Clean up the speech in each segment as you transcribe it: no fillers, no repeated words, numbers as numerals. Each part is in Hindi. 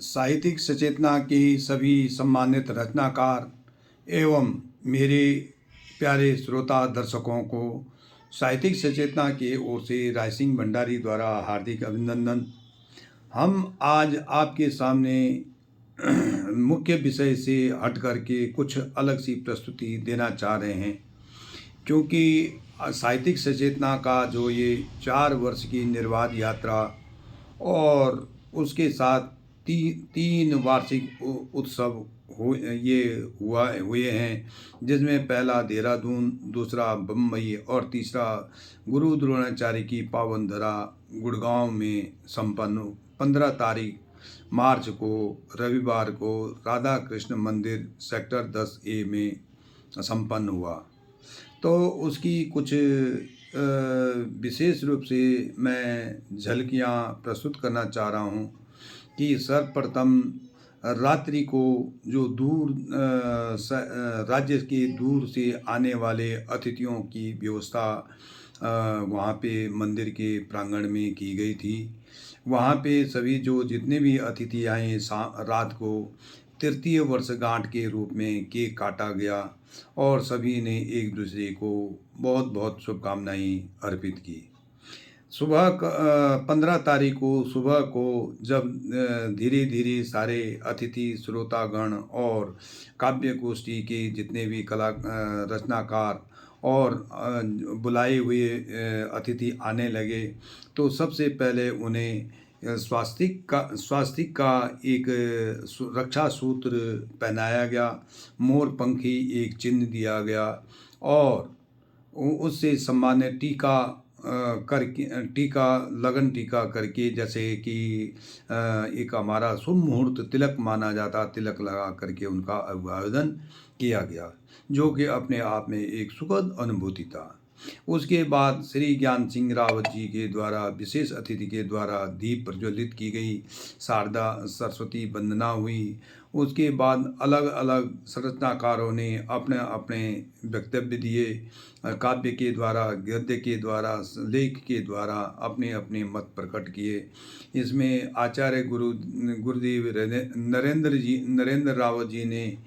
साहित्यिक सचेतना के सभी सम्मानित रचनाकार एवं मेरे प्यारे श्रोता दर्शकों को साहित्यिक सचेतना की ओर से राय सिंह भंडारी द्वारा हार्दिक अभिनंदन। हम आज आपके सामने मुख्य विषय से हट करके कुछ अलग सी प्रस्तुति देना चाह रहे हैं, क्योंकि साहित्यिक सचेतना का जो ये 4 वर्ष की निर्बाध यात्रा और उसके साथ तीन वार्षिक उत्सव हुए हैं, जिसमें पहला देहरादून, दूसरा बम्बई और तीसरा गुरु द्रोणाचार्य की पावन धरा गुड़गांव में संपन्न 15 तारीख मार्च को रविवार को राधा कृष्ण मंदिर सेक्टर 10A में संपन्न हुआ। तो उसकी कुछ विशेष रूप से मैं झलकियाँ प्रस्तुत करना चाह रहा हूँ कि सर्वप्रथम रात्रि को जो राज्य के दूर से आने वाले अतिथियों की व्यवस्था वहाँ पे मंदिर के प्रांगण में की गई थी। वहाँ पे सभी जो जितने भी अतिथि आए रात को तृतीय वर्षगांठ के रूप में केक काटा गया और सभी ने एक दूसरे को बहुत बहुत शुभकामनाएं अर्पित की। सुबह 15 तारीख को सुबह को जब धीरे धीरे सारे अतिथि श्रोतागण और काव्य गोष्ठी के जितने भी रचनाकार और बुलाए हुए अतिथि आने लगे, तो सबसे पहले उन्हें स्वास्तिक का एक रक्षा सूत्र पहनाया गया, मोर पंखी एक चिन्ह दिया गया और उससे सम्मानित लगन टीका करके, जैसे कि एक हमारा शुभ मुहूर्त तिलक माना जाता, तिलक लगा करके उनका अभिवादन किया गया, जो कि अपने आप में एक सुखद अनुभूति था। उसके बाद श्री ज्ञान सिंह रावत जी के द्वारा विशेष अतिथि के द्वारा दीप प्रज्वलित की गई, शारदा सरस्वती वंदना हुई। उसके बाद अलग अलग रचनाकारों ने अपने अपने वक्तव्य दिए, काव्य के द्वारा, गद्य के द्वारा, लेख के द्वारा अपने अपने मत प्रकट किए। इसमें आचार्य गुरुदेव नरेंद्र रावत जी ने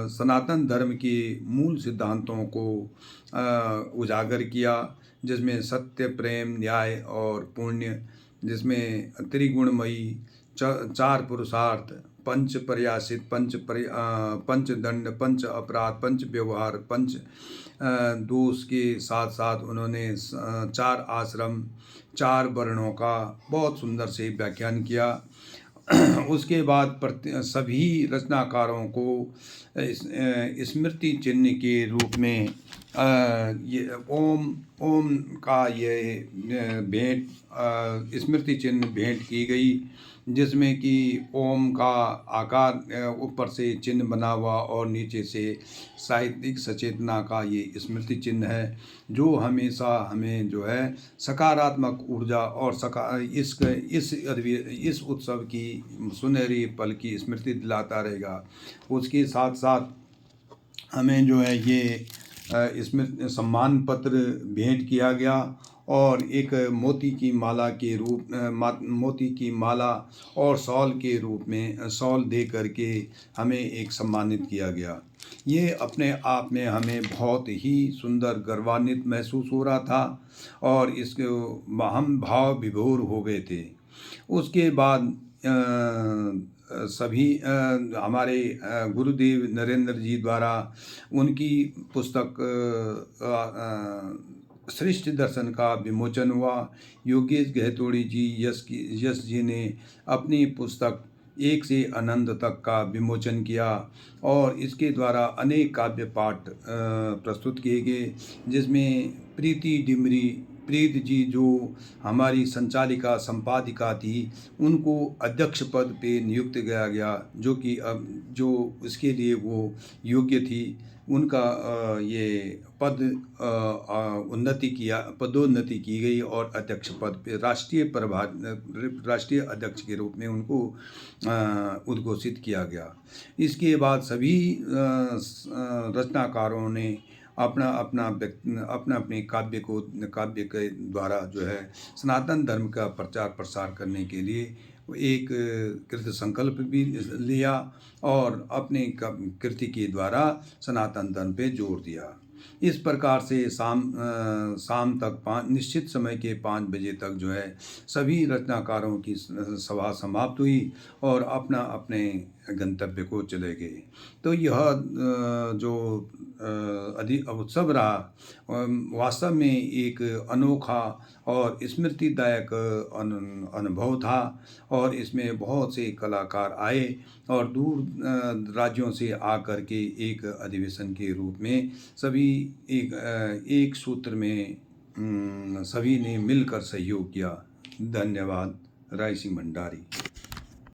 सनातन धर्म के मूल सिद्धांतों को उजागर किया, जिसमें सत्य, प्रेम, न्याय और पुण्य, जिसमें त्रिगुणमयी 4 पुरुषार्थ, पंच प्रयासित, पंच दंड, पंच अपराध, पंच व्यवहार, पंच दोष के साथ साथ उन्होंने 4 आश्रम, 4 वर्णों का बहुत सुंदर से व्याख्यान किया। उसके बाद सभी रचनाकारों को स्मृति चिन्ह के रूप में ये ओम का ये भेंट स्मृति चिन्ह भेंट की गई, जिसमें कि ओम का आकार ऊपर से चिन्ह बना हुआ और नीचे से साहित्यिक सचेतना का ये स्मृति चिन्ह है, जो हमेशा हमें जो है सकारात्मक ऊर्जा और इस उत्सव की सुनहरी पल की स्मृति दिलाता रहेगा। उसके साथ साथ हमें जो है ये इसमें सम्मान पत्र भेंट किया गया और एक मोती की माला और शॉल के रूप में शॉल दे करके हमें एक सम्मानित किया गया। ये अपने आप में हमें बहुत ही सुंदर गर्वान्वित महसूस हो रहा था और इसके हम भाव विभोर हो गए थे। उसके बाद सभी हमारे गुरुदेव नरेंद्र जी द्वारा उनकी पुस्तक श्रेष्ठ दर्शन का विमोचन हुआ। योगेश गहतोड़ी जी, यश जी ने अपनी पुस्तक एक से अनंत तक का विमोचन किया और इसके द्वारा अनेक काव्य पाठ प्रस्तुत किए गए, जिसमें प्रीत जी जो हमारी संचालिका संपादिका थी, उनको अध्यक्ष पद पे नियुक्त किया गया, जो कि अब जो इसके लिए वो योग्य थी। उनका ये पदोन्नति की गई और अध्यक्ष पद पे राष्ट्रीय अध्यक्ष के रूप में उनको उद्घोषित किया गया। इसके बाद सभी रचनाकारों ने अपने काव्य के द्वारा जो है सनातन धर्म का प्रचार प्रसार करने के लिए एक कृत संकल्प भी लिया और अपने कृति के द्वारा सनातन धर्म पे जोर दिया। इस प्रकार से शाम तक निश्चित समय के 5 बजे तक जो है सभी रचनाकारों की सभा समाप्त हुई और अपना अपने गंतव्य को चले गए। तो यह जो उत्सव रहा वास्तव में एक अनोखा और स्मृतिदायक अनुभव था और इसमें बहुत से कलाकार आए और दूर राज्यों से आकर के एक अधिवेशन के रूप में सभी एक सूत्र में सभी ने मिलकर सहयोग किया। धन्यवाद। राय सिंह भंडारी।